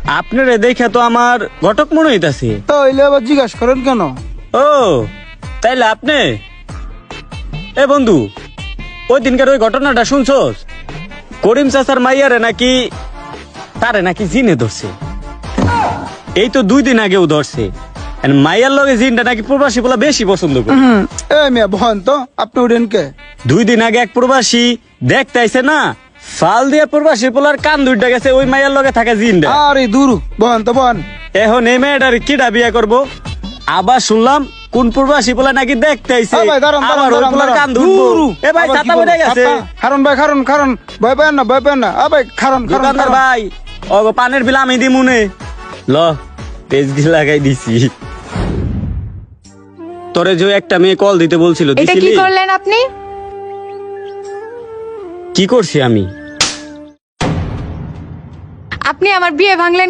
আপনারে দেখে তো আমার ঘটক মনে হইতাছে। তাইলে আবার জিজ্ঞাসা করেন কেন? ও তাইলে আপনি? এ বন্ধু, ওই দিনকার ওই ঘটনাটা শুনছস? করিম চাচার মাইয়ারে নাকি তারে নাকি জিনে ধরছে। এই তো 2 দিন আগেও ধরছে। মাইয়ার লগে জিনটা নাকি প্রবাসী বলা বেশি পছন্দ করে। এ মিয়া বহন তো, আপনি উঠেন কে? 2 দিন আগে এক প্রবাসী দেখতে আইছে না, ফাল দিয়ে প্রবাসী পোলার কান দুইটা গেছে ওই মাইয়ার লগে থাকা জিনটা। আরে দূর, বহন তো বহন। এখন এই মেয়েটার কিডা বিয়া করবো? আবার শুনলাম কোন প্রবাসী পোলা নাকি দেখতে আইছে, ভাই দাঁড়ান আবার ওই পোলার কান ধরবো। এ ভাই ছাতা পড়ে গেছে। খারণ ভাই, খারণ খারণ, ভয় পেন না, ভয় পেন না। ভাই খারণ খারণ দোকানদার ভাই, ও পানের বিল আমি দি মনে ল পেজ দিয়ে লাগাই দিছি। তোরে যে একটা মেয়ে কল দিতে বলছিল, এটা কি দিছিলি? করলেন আপনি? কি করছি আমি? আপনি আমার বিয়ে ভাঙলেন।